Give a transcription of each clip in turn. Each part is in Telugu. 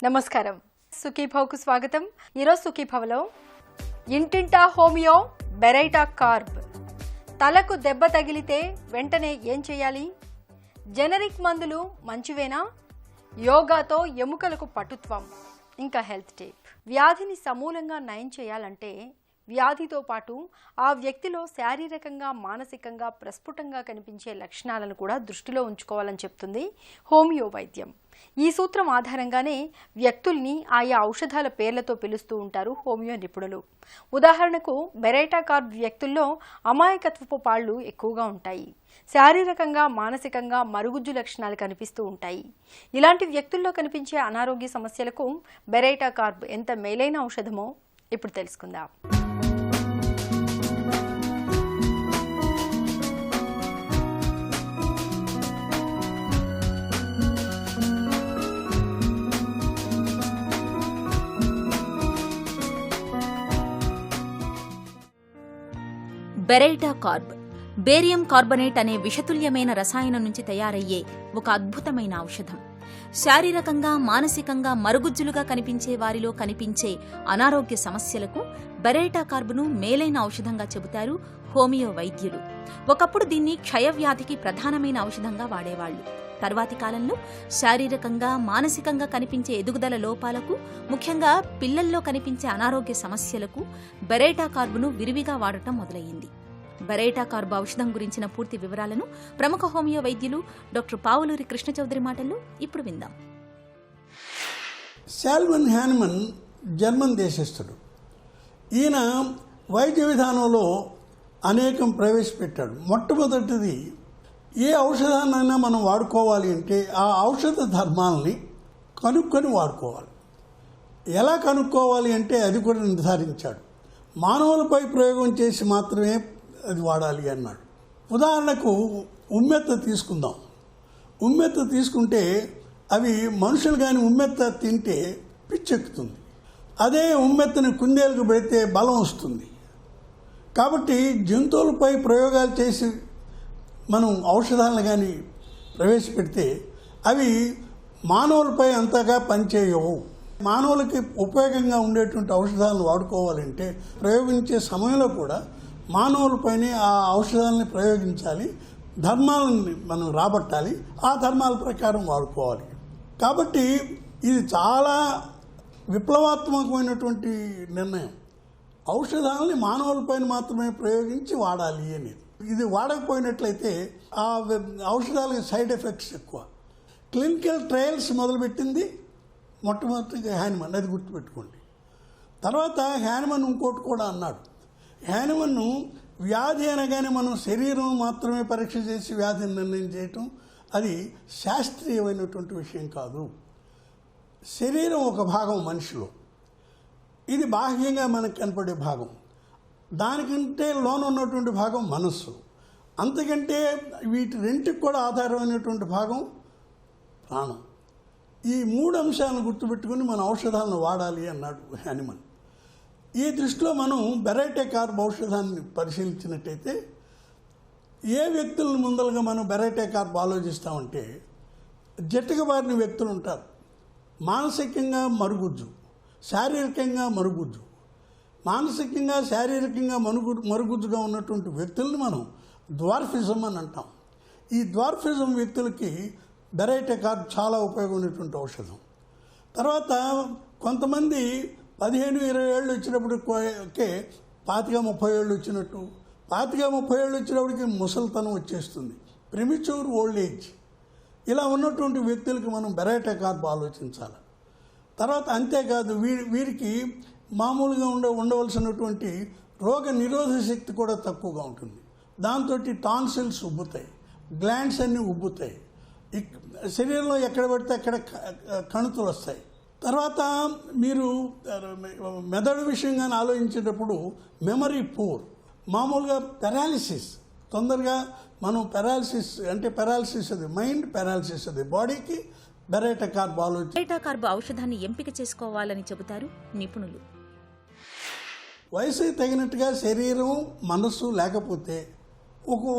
నమస్కారం, సుఖీభవకు స్వాగతం. ఈరోజు సుఖీభవలో ఇంటింటా హోమియో బెరైటా కార్బ్. తలకు దెబ్బ తగిలితే వెంటనే ఏం చేయాలి? జెనరిక్ మందులు మంచివేనా? యోగాతో ఎముకలకు పటుత్వం. ఇంకా హెల్త్ టిప్. వ్యాధిని సమూలంగా నయం చేయాలంటే వ్యాధితో పాటు ఆ వ్యక్తిలో శారీరకంగా మానసికంగా ప్రస్ఫుటంగా కనిపించే లక్షణాలను కూడా దృష్టిలో ఉంచుకోవాలని చెప్తుంది హోమియో వైద్యం. ఈ సూత్రం ఆధారంగానే వ్యక్తుల్ని ఆయా ఔషధాల పేర్లతో పిలుస్తూ ఉంటారు హోమియో నిపుణులు. ఉదాహరణకు బెరైటా కార్బ్ వ్యక్తుల్లో అమాయకత్వపు పాళ్లు ఎక్కువగా ఉంటాయి. శారీరకంగా మానసికంగా మరుగుజ్జు లక్షణాలు కనిపిస్తూ ఉంటాయి. ఇలాంటి వ్యక్తుల్లో కనిపించే అనారోగ్య సమస్యలకు బెరైటా కార్బ్ ఎంత మేలైన ఔషధమో ఇప్పుడు తెలుసుకుందాం. బెరైటా కార్బ్ బేరియం కార్బనేట్ అనే విషతుల్యమైన రసాయనం నుంచి తయారయ్యే ఒక అద్భుతమైన ఔషధం. శారీరకంగా మానసికంగా మరుగుజ్జులుగా కనిపించే వారిలో కనిపించే అనారోగ్య సమస్యలకు బెరైటా కార్బ్ను మేలైన ఔషధంగా చెబుతారు హోమియో వైద్యులు. ఒకప్పుడు దీన్ని క్షయవ్యాధికి ప్రధానమైన ఔషధంగా వాడేవాళ్లు. తర్వాతి కాలంలో శారీరకంగా మానసికంగా కనిపించే ఎదుగుదల లోపాలకు, ముఖ్యంగా పిల్లల్లో కనిపించే అనారోగ్య సమస్యలకు బెరైటా కార్బ్ను విరివిగా వాడటం మొదలయ్యింది. బెరైటా కార్బ్ ఔషధం గురించిన పూర్తి వివరాలను ప్రముఖ హోమియో వైద్యులు డాక్టర్ పావులూరి కృష్ణ చౌదరి మాటల్లో ఇప్పుడు విందాం. Salmon హ్యాన్మన్ German దేశస్థుడు. ఈయన వైద్య విధానంలో అనేకం ప్రవేశపెట్టాడు. మొట్టమొదటిది, ఏ ఔషధాన్నైనా మనం వాడుకోవాలి అంటే ఆ ఔషధ ధర్మాలని కనుక్కొని వాడుకోవాలి. ఎలా కనుక్కోవాలి అంటే అది కూడా నిర్ధారించాడు. మానవులపై ప్రయోగం చేసి మాత్రమే అది వాడాలి అన్నాడు. ఉదాహరణకు ఉమ్మెత్త తీసుకుందాం. ఉమ్మెత్త తీసుకుంటే అవి మనుషులు కానీ ఉమ్మెత్త తింటే పిచ్చెక్కుతుంది. అదే ఉమ్మెత్తని కుందేలకు పెడితే బలం వస్తుంది. కాబట్టి జంతువులపై ప్రయోగాలు చేసి మనం ఔషధాలను కానీ ప్రవేశపెడితే అవి మానవులపై అంతగా పనిచేయవు. మానవులకి ఉపయోగంగా ఉండేటువంటి ఔషధాలను వాడుకోవాలంటే ప్రయోగించే సమయంలో కూడా మానవులపైనే ఆ ఔషధాలని ప్రయోగించాలి. ధర్మాలని మనం రాబట్టాలి. ఆ ధర్మాల ప్రకారం వాడుకోవాలి. కాబట్టి ఇది చాలా విప్లవాత్మకమైనటువంటి నిర్ణయం. ఔషధాలని మానవులపైన మాత్రమే ప్రయోగించి వాడాలి అనేది. ఇది వాడకపోయినట్లయితే ఆ ఔషధాలకి సైడ్ ఎఫెక్ట్స్ ఎక్కువ. క్లినికల్ ట్రయల్స్ మొదలుపెట్టింది మొట్టమొదటిగా హ్యాన్మన్, అది గుర్తుపెట్టుకోండి. తర్వాత హ్యాన్మన్ ఇంకోటి కూడా అన్నాడు. హ్యాన్మన్ వ్యాధి అనగానే మనం శరీరం మాత్రమే పరీక్ష చేసి వ్యాధిని నిర్ణయం చేయటం అది శాస్త్రీయమైనటువంటి విషయం కాదు. శరీరం ఒక భాగం మనిషిలో, ఇది బాహ్యంగా మనకు కనపడే భాగం. దానికంటే లోన ఉన్నటువంటి భాగం మనస్సు. అంతకంటే వీటి రెంటికి కూడా ఆధారమైనటువంటి భాగం ప్రాణం. ఈ మూడు అంశాలను గుర్తుపెట్టుకుని మన ఔషధాలను వాడాలి అన్నాడు హ్యాన్మన్. ఈ దృష్టిలో మనం బెరైటా కార్బ్ ఔషధాన్ని పరిశీలించినట్టయితే ఏ వ్యక్తులను ముందలుగా మనం బెరైటా కార్బ్ ఆలోచిస్తామంటే, జట్టుకబారిన వ్యక్తులు ఉంటారు. మానసికంగా మరుగుజ్జు, శారీరకంగా మరుగుజ్జు. మానసికంగా శారీరకంగా మరుగుజ్జుగా ఉన్నటువంటి వ్యక్తుల్ని మనం ద్వార్ఫిజం అని అంటాం. ఈ ద్వార్ఫిజం వ్యక్తులకి బెరైటా కార్బ్ చాలా ఉపయోగమైనటువంటి ఔషధం. తర్వాత కొంతమంది 15-20 ఏళ్ళు వచ్చినప్పటికే 25-30 ఏళ్ళు వచ్చినట్టు, 25-30 ఏళ్ళు వచ్చినప్పటికి ముసలితనం వచ్చేస్తుంది, ప్రిమిచ్యూర్ ఓల్డ్ ఏజ్. ఇలా ఉన్నటువంటి వ్యక్తులకి మనం బెరైటా కార్బ్ ఆలోచించాలి. తర్వాత అంతేకాదు వీరికి మామూలుగా ఉండవలసినటువంటి రోగ నిరోధక శక్తి కూడా తక్కువగా ఉంటుంది. దాంతో టాన్సిల్స్ ఉబ్బుతాయి, గ్లాండ్స్ అన్నీ ఉబ్బుతాయి, శరీరంలో ఎక్కడ పడితే అక్కడ కణుతులు వస్తాయి. తర్వాత మీరు మెదడు విషయంగానే ఆలోచించేటప్పుడు మెమరీ పూర్, మామూలుగా పెరాలిసిస్, తొందరగా మనం పెరాలిసిస్ అది మైండ్, పెరాలిసిస్ అది బాడీకి బెరైటా కార్బ్ బెరైటా కార్బ్ ఔషధాన్ని ఎంపిక చేసుకోవాలని చెబుతారు నిపుణులు. వయసుకి తగినట్టుగా శరీరం మనస్సు లేకపోతే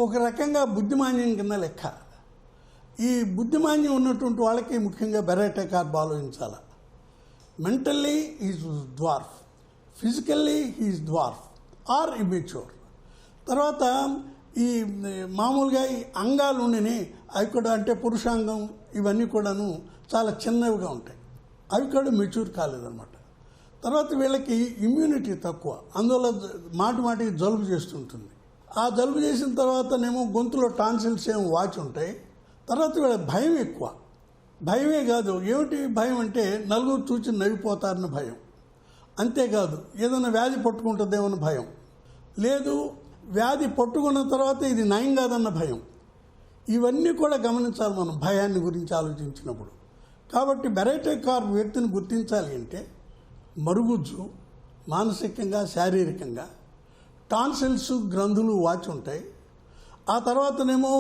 ఒక రకంగా బుద్ధిమాన్యం కింద లెక్క. ఈ బుద్ధిమాన్యం ఉన్నటువంటి వాళ్ళకి ముఖ్యంగా బెరైటా కార్బ్ ఆలోచించాలి. Mentally is dwarf, physically is dwarf or immature. తర్వాత ఈ మామూలుగా ఈ అంగాలు ఉండని అవి కూడా అంటే పురుషాంగం ఇవన్నీ కూడాను చాలా చిన్నవిగా ఉంటాయి, అవి కూడా మెచ్యూర్ కాలేదన్నమాట. తర్వాత వీళ్ళకి ఇమ్యూనిటీ తక్కువ, అందువల్ల మాటికి జలుబు చేస్తుంటుంది. ఆ జలుబు చేసిన తర్వాతనేమో గొంతులో టాన్సిల్స్ ఏమో వాచి ఉంటాయి. తర్వాత వీళ్ళ భయం ఎక్కువ. భయమే కాదు, ఏమిటి భయం అంటే నలుగురు చూచి నవ్విపోతారన్న భయం. అంతేకాదు ఏదైనా వ్యాధి పట్టుకుంటుందేమన్న భయం లేదు, వ్యాధి పట్టుకున్న తర్వాత ఇది నయం కాదన్న భయం. ఇవన్నీ కూడా గమనించాలి మనం భయాన్ని గురించి ఆలోచించినప్పుడు. కాబట్టి బెరైటా కార్బ్ వ్యక్తిని గుర్తించాలి అంటే మరుగుజ్జు, మానసికంగా శారీరకంగా, టాన్సిల్స్ గ్రంథులు వాచి ఉంటాయి. ఆ తర్వాతనేమో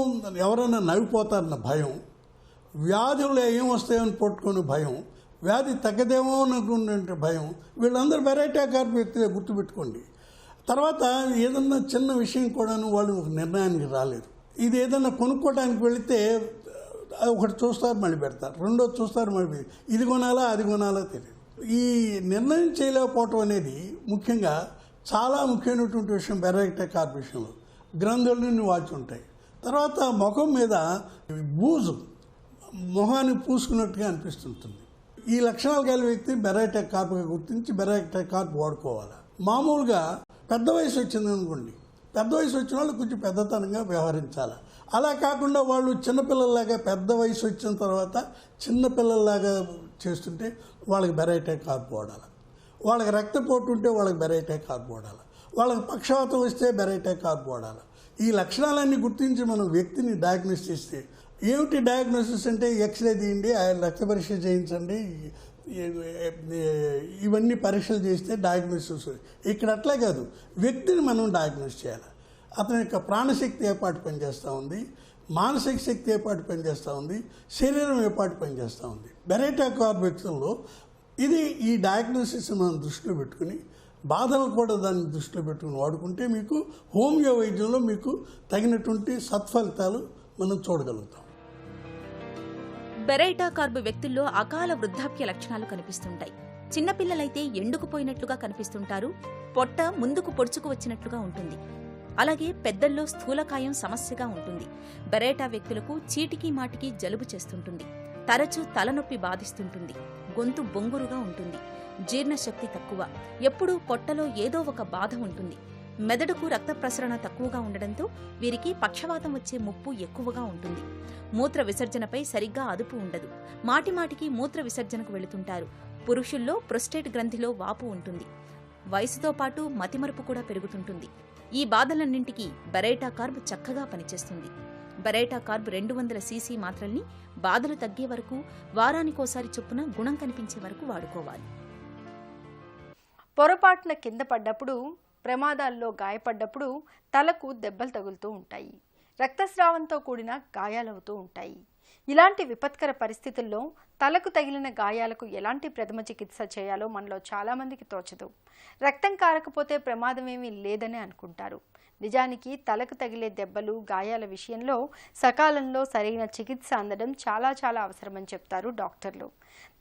ఎవరైనా నవ్విపోతారన్న భయం, వ్యాధులు ఏమొస్తాయని పట్టుకునే భయం, వ్యాధి తగ్గదేమో అనుకునే భయం. వీళ్ళందరూ బెరైటా కార్బ్ వ్యక్తులే, గుర్తుపెట్టుకోండి. తర్వాత ఏదన్నా చిన్న విషయం కూడాను వాళ్ళు ఒక నిర్ణయానికి రాలేరు. ఇది ఏదన్నా కొనుక్కోవడానికి వెళితే ఒకటి చూస్తారు మళ్ళీ పెడతారు, రెండోది చూస్తారు మళ్ళీ ఇది కొనాలా అది కొనాలా తెలియదు. ఈ నిర్ణయం చేయలేకపోవటం అనేది ముఖ్యంగా చాలా ముఖ్యమైనటువంటి విషయం బెరైటా కార్బ్ విషయంలో. గ్రంథులని వాచి ఉంటాయి. తర్వాత ముఖం మీద బూజు, మొహాన్ని పూసుకున్నట్టుగా అనిపిస్తుంటుంది. ఈ లక్షణాలు కలిగిన వ్యక్తి బెరైటా కార్బ్గా గుర్తించి బెరైటా కార్బ్ వాడుకోవాలి. మామూలుగా పెద్ద వయసు వచ్చింది అనుకోండి, పెద్ద వయసు వచ్చిన వాళ్ళు కొంచెం పెద్దతనంగా వ్యవహరించాలి. అలా కాకుండా వాళ్ళు చిన్నపిల్లల్లాగా పెద్ద వయసు వచ్చిన తర్వాత చిన్నపిల్లల్లాగా చేస్తుంటే వాళ్ళకి బెరైటా కార్బ్ వాడాలి. వాళ్ళకి రక్తపోటు ఉంటే వాళ్ళకి బెరైటా కార్బ్ వాడాలి. వాళ్ళకి పక్షవాతం వస్తే బెరైటా కార్బ్ వాడాలి. ఈ లక్షణాలన్నీ గుర్తించి మనం వ్యక్తిని డయాగ్నోస్ చేస్తే, ఏమిటి డయాగ్నోసిస్ అంటే ఎక్స్రే తీయండి, రక్త పరీక్ష చేయించండి, ఇవన్నీ పరీక్షలు చేస్తే డయాగ్నోసిస్. ఇక్కడ అట్లే కాదు, వ్యక్తిని మనం డయాగ్నోస్ చేయాలి. అతని యొక్క ప్రాణశక్తి ఏపాటు పనిచేస్తూ ఉంది, మానసిక శక్తి ఏపాటు పనిచేస్తూ ఉంది, శరీరం ఏపాటు పనిచేస్తూ ఉంది. బెరైటా కార్బ్ వ్యక్తుల్లో ఇది ఈ డయాగ్నోసిస్ మనం దృష్టిలో పెట్టుకుని, బాధలు కూడా దాన్ని దృష్టిలో పెట్టుకుని వాడుకుంటే మీకు హోమియో వైద్యంలో మీకు తగినటువంటి సత్ఫలితాలు మనం చూడగలుగుతాం. బెరైటా కార్బ్ వ్యక్తుల్లో అకాల వృద్ధాప్య లక్షణాలు కనిపిస్తుంటాయి. చిన్నపిల్లలైతే ఎండుకుపోయినట్లుగా కనిపిస్తుంటారు, పొట్ట ముందుకు పొడుచుకు వచ్చినట్లుగా ఉంటుంది. అలాగే పెద్దల్లో స్థూలకాయం సమస్యగా ఉంటుంది. బెరైటా వ్యక్తులకు చీటికి మాటికి జలుబు చేస్తుంటుంది, తరచూ తలనొప్పి బాధిస్తుంటుంది, గొంతు బొంగురుగా ఉంటుంది, జీర్ణశక్తి తక్కువ, ఎప్పుడూ పొట్టలో ఏదో ఒక బాధ ఉంటుంది. మెదడుకు రక్త ప్రసరణ తక్కువగా ఉండడంతో వీరికి పక్షవాతం వచ్చే ముప్పు ఎక్కువగా ఉంటుంది. మూత్ర విసర్జనపై సరిగ్గా అదుపు ఉండదు, మాటిమాటికి మూత్ర విసర్జనకు వెళుతుంటారు. పురుషుల్లో ప్రొస్టేట్ గ్రంథిలో వాపు ఉంటుంది. వయసుతో పాటు మతిమరుపు కూడా పెరుగుతుంటుంది. ఈ బాధలన్నింటికీ బెరైటా కార్బ్ చక్కగా పనిచేస్తుంది. బెరైటా కార్బ్ 200 cc మాత్రల్ని బాధలు తగ్గే వరకు, వారానికోసారి చొప్పున గుణం కనిపించే వరకు వాడుకోవాలి. పొరపాటున కింద పడ్డప్పుడు, ప్రమాదాల్లో గాయపడ్డప్పుడు తలకు దెబ్బలు తగులుతూ ఉంటాయి, రక్తస్రావంతో కూడిన గాయాలవుతూ ఉంటాయి. ఇలాంటి విపత్కర పరిస్థితుల్లో తలకు తగిలిన గాయాలకు ఎలాంటి ప్రథమ చికిత్స చేయాలో మనలో చాలామందికి తోచదు. రక్తం కారకపోతే ప్రమాదమేమీ లేదని అనుకుంటారు. నిజానికి తలకు తగిలే దెబ్బలు, గాయాల విషయంలో సకాలంలో సరైన చికిత్స అందడం చాలా అవసరమని చెప్తారు డాక్టర్లు.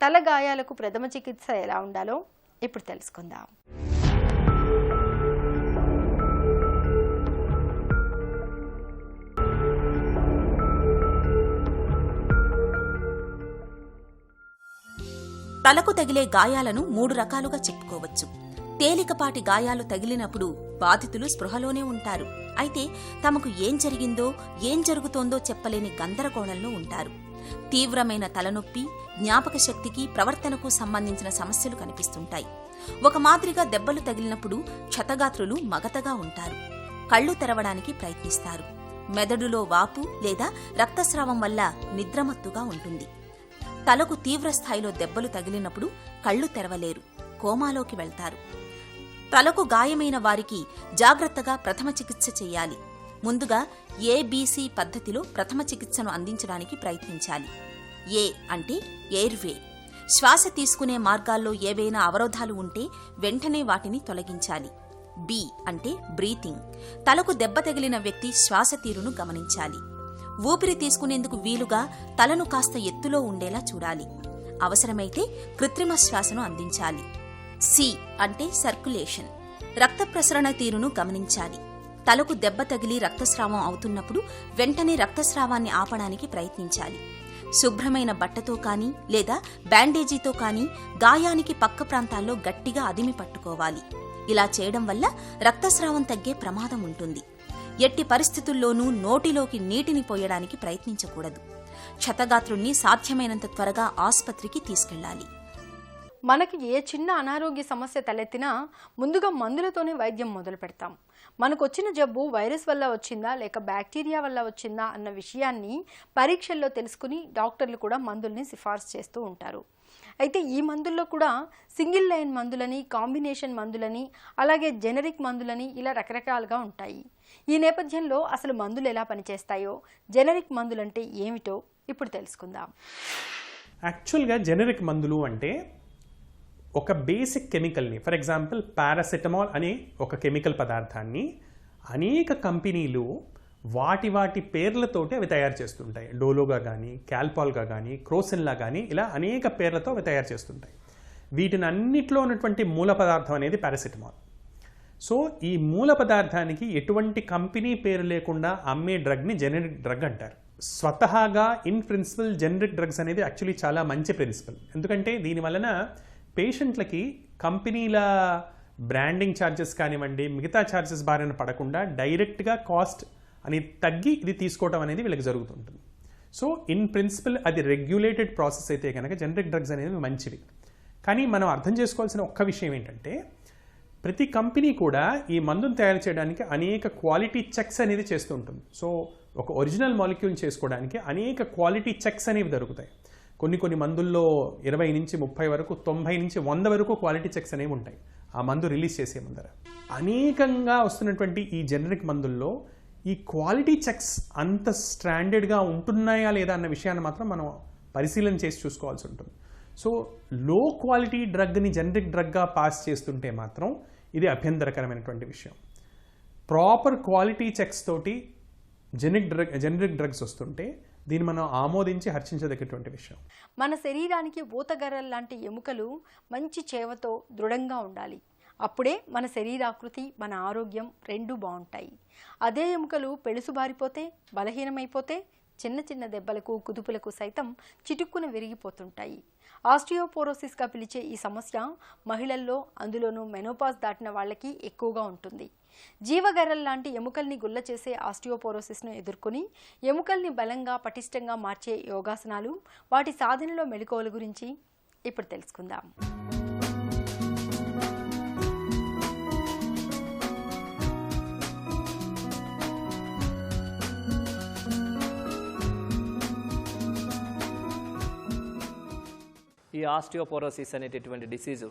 తల గాయాలకు ప్రథమ చికిత్స ఎలా ఉండాలో ఇప్పుడు తెలుసుకుందాం. తలకు తగిలే గాయాలను 3 రకాలుగా చెప్పుకోవచ్చు. తేలికపాటి గాయాలు తగిలినప్పుడు బాధితులు స్పృహలోనే ఉంటారు. అయితే తమకు ఏం జరిగిందో, ఏం జరుగుతోందో చెప్పలేని గందరగోళంలో ఉంటారు. తీవ్రమైన తలనొప్పి, జ్ఞాపక శక్తికి, ప్రవర్తనకు సంబంధించిన సమస్యలు కనిపిస్తుంటాయి. ఒక మాదిరిగా దెబ్బలు తగిలినప్పుడు క్షతగాత్రులు మగతగా ఉంటారు. కళ్ళు తెరవడానికి ప్రయత్నిస్తారు. మెదడులో వాపు లేదా రక్తస్రావం వల్ల నిద్రమత్తుగా ఉంటుంది. తలకు తీవ్ర స్థాయిలో దెబ్బలు తగిలినప్పుడు కళ్ళు తెరవలేరు, కోమాలోకి వెళ్తారు. తలకు గాయమైన వారికి జాగ్రత్తగా ప్రథమ చికిత్స చేయాలి. ముందుగా ABC పద్ధతిలో ప్రథమ చికిత్సను అందించడానికి ప్రయత్నించాలి. ఏ అంటే ఎయిర్వే, శ్వాస తీసుకునే మార్గాల్లో ఏవైనా అవరోధాలు ఉంటే వెంటనే వాటిని తొలగించాలి. B అంటే బ్రీతింగ్, తలకు దెబ్బ తగిలిన వ్యక్తి శ్వాస తీరును గమనించాలి. ఊపిరి తీసుకునేందుకు వీలుగా తలను కాస్త ఎత్తులో ఉండేలా చూడాలి. అవసరమైతే కృత్రిమ శ్వాసను అందించాలి. సి అంటే సర్క్యులేషన్. రక్త ప్రసరణ తీరును గమనించాలి. తలకు దెబ్బ తగిలి రక్తస్రావం అవుతున్నప్పుడు వెంటనే రక్తస్రావాన్ని ఆపడానికి ప్రయత్నించాలి. శుభ్రమైన బట్టతో కానీ లేదా బ్యాండేజీతో కానీ గాయానికి పక్క ప్రాంతాల్లో గట్టిగా అదిమి పట్టుకోవాలి. ఇలా చేయడం వల్ల రక్తస్రావం తగ్గే ప్రమాదం ఉంటుంది. ఎట్టి పరిస్థితుల్లోనూ నోటిలోకి నీటిని పోయడానికి ప్రయత్నించకూడదు. క్షతగాత్రుణ్ణి సాధ్యమైనంత త్వరగా ఆస్పత్రికి తీసుకెళ్లాలి. మనకి ఏ చిన్న అనారోగ్య సమస్య తలెత్తినా ముందుగా మందులతోనే వైద్యం మొదలు పెడతాం. మనకు వచ్చిన జబ్బు వైరస్ వల్ల వచ్చిందా లేక బ్యాక్టీరియా వల్ల వచ్చిందా అన్న విషయాన్ని పరీక్షల్లో తెలుసుకుని డాక్టర్లు కూడా మందుల్ని సిఫార్సు చేస్తూ ఉంటారు. అయితే ఈ మందుల్లో కూడా సింగిల్ లైన్ మందులని, కాంబినేషన్ మందులని, అలాగే జెనరిక్ మందులని ఇలా రకరకాలుగా ఉంటాయి. ఈ నేపథ్యంలో అసలు మందులు ఎలా పనిచేస్తాయో, జెనరిక్ మందులంటే ఏమిటో ఇప్పుడు తెలుసుకుందాం. యాక్చువల్గా జెనరిక్ మందులు అంటే ఒక బేసిక్ కెమికల్ని, ఫర్ ఎగ్జాంపుల్ పారాసెటమాల్ అనే ఒక కెమికల్ పదార్థాన్ని అనేక కంపెనీలు వాటి పేర్లతోటి అవి తయారు చేస్తుంటాయి. డోలోగా కానీ, క్యాల్పాల్గా కానీ, క్రోసిన్లా కానీ ఇలా అనేక పేర్లతో అవి తయారు చేస్తుంటాయి. వీటిని అన్నిట్లో ఉన్నటువంటి మూల పదార్థం అనేది పారాసెటమాల్. సో ఈ మూల పదార్థానికి ఎటువంటి కంపెనీ పేరు లేకుండా అమ్మే డ్రగ్ని జెనరిక్ డ్రగ్ అంటారు. స్వతహాగా ఇన్ ప్రిన్సిపల్ జెనరిక్ డ్రగ్స్ అనేది యాక్చువల్లీ చాలా మంచి ప్రిన్సిపల్. ఎందుకంటే దీని వలన పేషెంట్లకి కంపెనీల బ్రాండింగ్ ఛార్జెస్ కానివ్వండి, మిగతా ఛార్జెస్ బారిన పడకుండా డైరెక్ట్గా కాస్ట్ అని తగ్గి ఇది తీసుకోవడం అనేది వీళ్ళకి జరుగుతుంటుంది. సో ఇన్ ప్రిన్సిపల్ అది రెగ్యులేటెడ్ ప్రాసెస్ అయితే కనుక జెనరిక్ డ్రగ్స్ అనేవి మంచివి. కానీ మనం అర్థం చేసుకోవాల్సిన ఒక్క విషయం ఏంటంటే ప్రతి కంపెనీ కూడా ఈ మందును తయారు చేయడానికి అనేక క్వాలిటీ చెక్స్ అనేది చేస్తూ ఉంటుంది. సో ఒక ఒరిజినల్ మాలిక్యూల్ చేసుకోవడానికి అనేక క్వాలిటీ చెక్స్ అనేవి దొరుకుతాయి. కొన్ని మందుల్లో 20 నుంచి 30 వరకు, 90 నుంచి 100 వరకు క్వాలిటీ చెక్స్ అనేవి ఉంటాయి ఆ మందు రిలీజ్ చేసే ముందర. అనేకంగా వస్తున్నటువంటి ఈ జెనరిక్ మందుల్లో ఈ క్వాలిటీ చెక్స్ అంత స్టాండర్డ్గా ఉంటున్నాయా లేదా అన్న విషయాన్ని మాత్రం మనం పరిశీలన చేసి చూసుకోవాల్సి ఉంటుంది. సో లో క్వాలిటీ డ్రగ్ని జెనరిక్ డ్రగ్గా పాస్ చేస్తుంటే మాత్రం ఇది అభ్యంతరకరమైనటువంటి విషయం. ప్రాపర్ క్వాలిటీ చెక్స్ తోటి జెనరిక్ డ్రగ్స్ వస్తుంటే దీన్ని మనం ఆమోదించి హర్షించదగ్గటువంటి విషయం. మన శరీరానికి ఊతగర్రలు లాంటి ఎముకలు మంచి చేవతో దృఢంగా ఉండాలి. అప్పుడే మన శరీరాకృతి, మన ఆరోగ్యం రెండూ బాగుంటాయి. అదే ఎముకలు పెళుసుబారిపోతే, బలహీనమైపోతే చిన్న దెబ్బలకు, కుదుపులకు సైతం చిటుక్కున విరిగిపోతుంటాయి. ఆస్టియోపోరోసిస్గా పిలిచే ఈ సమస్య మహిళల్లో, అందులోనూ మెనోపాజ్ దాటిన వాళ్ళకి ఎక్కువగా ఉంటుంది. జీవగర్రల్ లాంటి ఎముకల్ని గుల్ల చేసే ఆస్టియోపోరోసిస్ను ఎదుర్కొని ఎముకల్ని బలంగా, పటిష్టంగా మార్చే యోగాసనాలు, వాటి సాధనలో మెళకువల గురించి ఇప్పుడు తెలుసుకుందాం. ఈ ఆస్టియోపోరోసిస్ అనేటటువంటి డిసీజు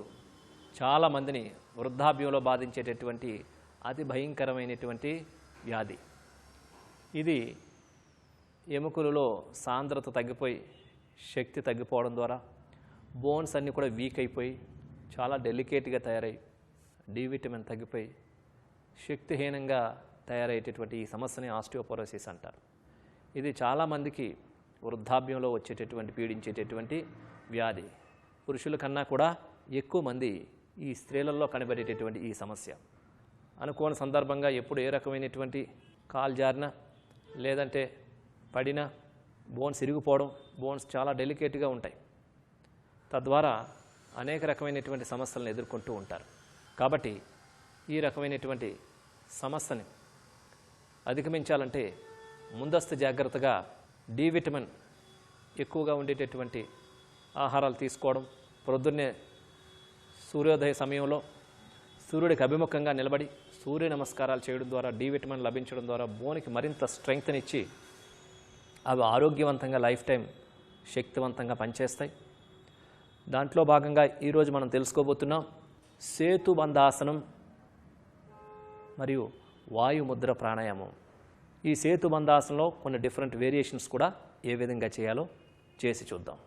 చాలామందిని వృద్ధాప్యంలో బాధించేటటువంటి అతి భయంకరమైనటువంటి వ్యాధి. ఇది ఎముకలలో సాంద్రత తగ్గిపోయి, శక్తి తగ్గిపోవడం ద్వారా బోన్స్ అన్నీ కూడా వీక్ అయిపోయి చాలా డెలికేట్గా తయారై, డి విటమిన్ తగ్గిపోయి శక్తిహీనంగా తయారయ్యేటటువంటి ఈ సమస్యని ఆస్టియోపోరోసిస్ అంటారు. ఇది చాలామందికి వృద్ధాప్యంలో వచ్చేటటువంటి, పీడించేటటువంటి వ్యాధి. పురుషుల కన్నా కూడా ఎక్కువ మంది ఈ స్త్రీలలో కనబడేటటువంటి ఈ సమస్య అనుకోని సందర్భంగా ఎప్పుడు ఏ రకమైనటువంటి కాలు జారినా లేదంటే పడినా బోన్స్ ఇరిగిపోవడం, బోన్స్ చాలా డెలికేట్గా ఉంటాయి. తద్వారా అనేక రకమైనటువంటి సమస్యలను ఎదుర్కొంటూ ఉంటారు. కాబట్టి ఈ రకమైనటువంటి సమస్యని అధిగమించాలంటే ముందస్తు జాగ్రత్తగా డి విటమిన్ ఎక్కువగా ఉండేటటువంటి ఆహారాలు తీసుకోవడం, ప్రొద్దున్నే సూర్యోదయ సమయంలో సూర్యుడికి అభిముఖంగా నిలబడి సూర్య నమస్కారాలు చేయడం ద్వారా డి విటమిన్ లభించడం ద్వారా బోన్కి మరింత స్ట్రెంగ్త్నిచ్చి అవి ఆరోగ్యవంతంగా లైఫ్ టైం శక్తివంతంగా పనిచేస్తాయి. దాంట్లో భాగంగా ఈరోజు మనం తెలుసుకోబోతున్నాం సేతుబంధాసనం మరియు వాయుముద్ర ప్రాణాయామం. ఈ సేతుబంధాసనంలో కొన్ని డిఫరెంట్ వేరియేషన్స్ కూడా ఏ విధంగా చేయాలో చేసి చూద్దాం.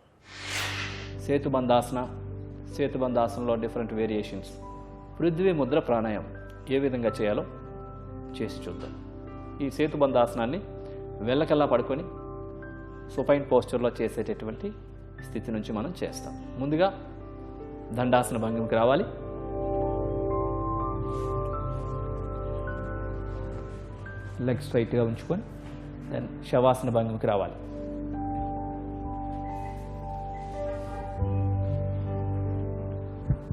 సేతుబంధాసనంలో డిఫరెంట్ వేరియేషన్స్. పృథ్వీ ముద్ర ప్రాణాయామం ఏ విధంగా చేయాలో చేసి చూద్దాం. ఈ సేతుబంధాసనాన్ని వెళ్ళకల్లా పడుకొని సుపైన్ పోస్చర్లో చేసేటటువంటి స్థితి నుంచి మనం చేస్తాం. ముందుగా దండాసన భంగిమకి రావాలి. లెగ్ స్ట్రైట్గా ఉంచుకొని దెన్ శవాసన భంగిమకి రావాలి.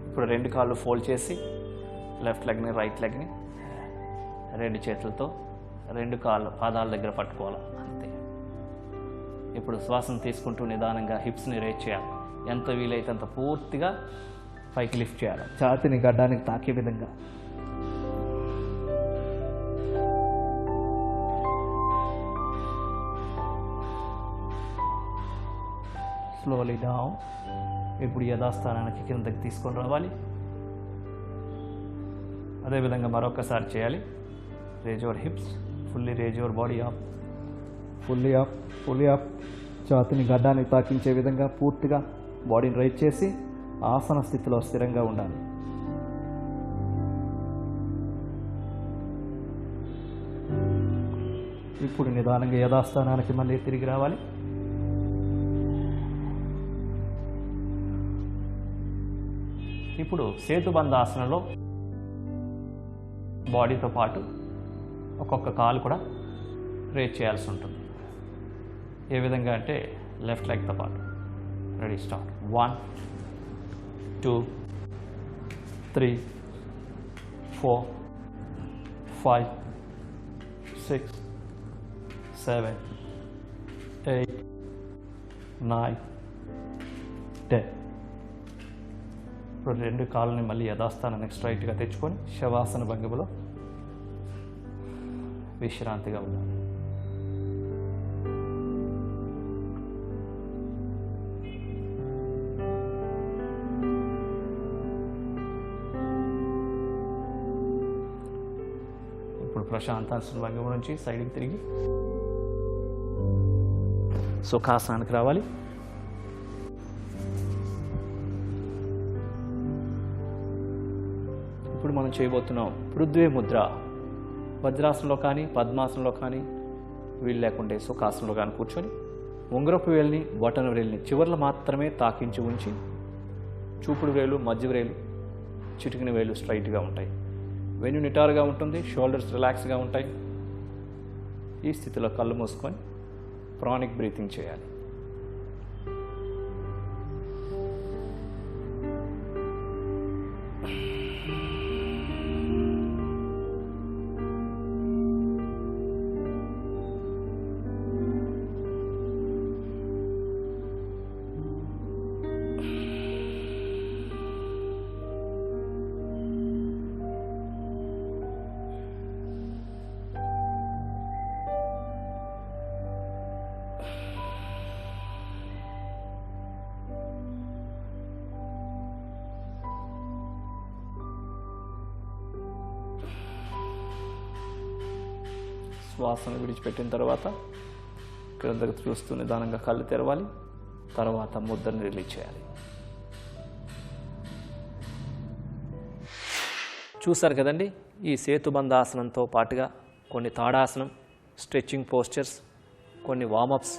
ఇప్పుడు 2 కాళ్ళు ఫోల్డ్ చేసి లెఫ్ట్ లెగ్ని రైట్ లెగ్ని 2 చేతులతో 2 కాళ్ళు పాదాల దగ్గర పట్టుకోవాలి, అంతే. ఇప్పుడు శ్వాసను తీసుకుంటూ నిదానంగా హిప్స్ని రేజ్ చేయాలి. ఎంత వీలైతే అంత పూర్తిగా పైకి లిఫ్ట్ చేయాలి, ఛాతీని గడ్డానికి తాకే విధంగా. Slowly down. ఇప్పుడు యథాస్థానానికి కిందకి తీసుకొని రావాలి. అదేవిధంగా మరొకసారి చేయాలి. Raise your hips, fully raise your body up, fully up, fully up. ఛాతీని గడ్డానికి తాకించే విధంగా పూర్తిగా బాడీని రైజ్ చేసి ఆసన స్థితిలో స్థిరంగా ఉండాలి. ఇప్పుడు నిదానంగా యథాస్థానానికి మళ్ళీ తిరిగి రావాలి. ఇప్పుడు సేతుబంధాసనలో బాడీతో పాటు ఒక్కొక్క కాలు కూడా రేజ్ చేయాల్సి ఉంటుంది. ఏ విధంగా అంటే లెఫ్ట్ లెగ్తో పాటు. Ready, start. 1 2 3 4 5 6 7 8 9 10. ఇప్పుడు 2 కాళ్ళని మళ్ళీ యథాస్థానానికి స్ట్రైట్గా తెచ్చుకొని శవాసన భంగిమలో విశ్రాంతిగా ఉండాలి. ఇప్పుడు ప్రశాంతాసన భంగిమ నుంచి సైడ్కి తిరిగి సుఖాసనానికి రావాలి. ఇప్పుడు మనం చేయబోతున్నాం పృథ్వీ ముద్ర. వజ్రాసనంలో కానీ పద్మాసనంలో కానీ వీలు లేకుంటే సుఖాసనంలో కానీ కూర్చొని ఉంగరపు వేలిని బొటన వేలిని చివర్లు మాత్రమే తాకించి ఉంచి చూపుడు వేలు మధ్య వేలు చిటికిన వేలు స్ట్రైట్గా ఉంటాయి. వెన్ను నిటారుగా ఉంటుంది, షోల్డర్స్ రిలాక్స్గా ఉంటాయి. ఈ స్థితిలో కళ్ళు మూసుకొని ప్రాణిక్ బ్రీతింగ్ చేయాలి. శ్వాసను విడిచిపెట్టిన తర్వాత క్రిందకు చూస్తూ నిదానంగా కళ్ళు తెరవాలి. తర్వాత ముద్రని రిలీజ్ చేయాలి. చూసారు కదండి, ఈ సేతుబంధాసనంతో పాటుగా కొన్ని తాడాసనం, స్ట్రెచ్చింగ్ పోస్చర్స్, కొన్ని వార్మప్స్,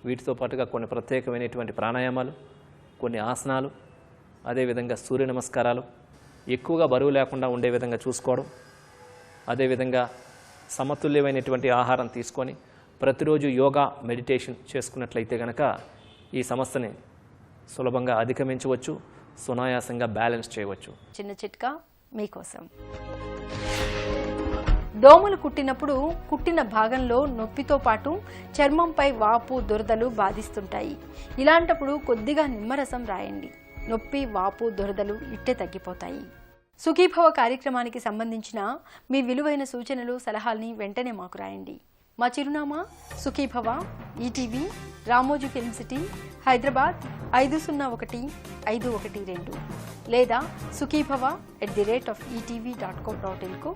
వీటితో పాటుగా కొన్ని ప్రత్యేకమైనటువంటి ప్రాణాయామాలు, కొన్ని ఆసనాలు, అదేవిధంగా సూర్య నమస్కారాలు, ఎక్కువగా బరువు లేకుండా ఉండే విధంగా చూసుకోవడం, అదేవిధంగా సమతుల్యమైనటువంటి ఆహారం తీసుకొని ప్రతిరోజు యోగా మెడిటేషన్ చేసుకున్నట్లయితే కనుక ఈ సమస్యని సులభంగా అధిగమించవచ్చు, సునాయాసంగా బ్యాలెన్స్ చేయవచ్చు. చిన్న చిట్కా మీకోసం. దోమలు కుట్టినప్పుడు కుట్టిన భాగంలో నొప్పితో పాటు చర్మంపై వాపు దురదలు బాధిస్తుంటాయి. ఇలాంటప్పుడు కొద్దిగా నిమ్మరసం రాయండి. నొప్పి, వాపు, దురదలు ఇట్టే తగ్గిపోతాయి. సుఖీభవ కార్యక్రమానికి సంబంధించిన మీ విలువైన సూచనలు, సలహాల్ని వెంటనే మాకు రాయండి. మా చిరునామా Sukhibhava, ETV, Ramoji film city, Hyderabad 501512 లేదా sukhibhava@etv.co.in కు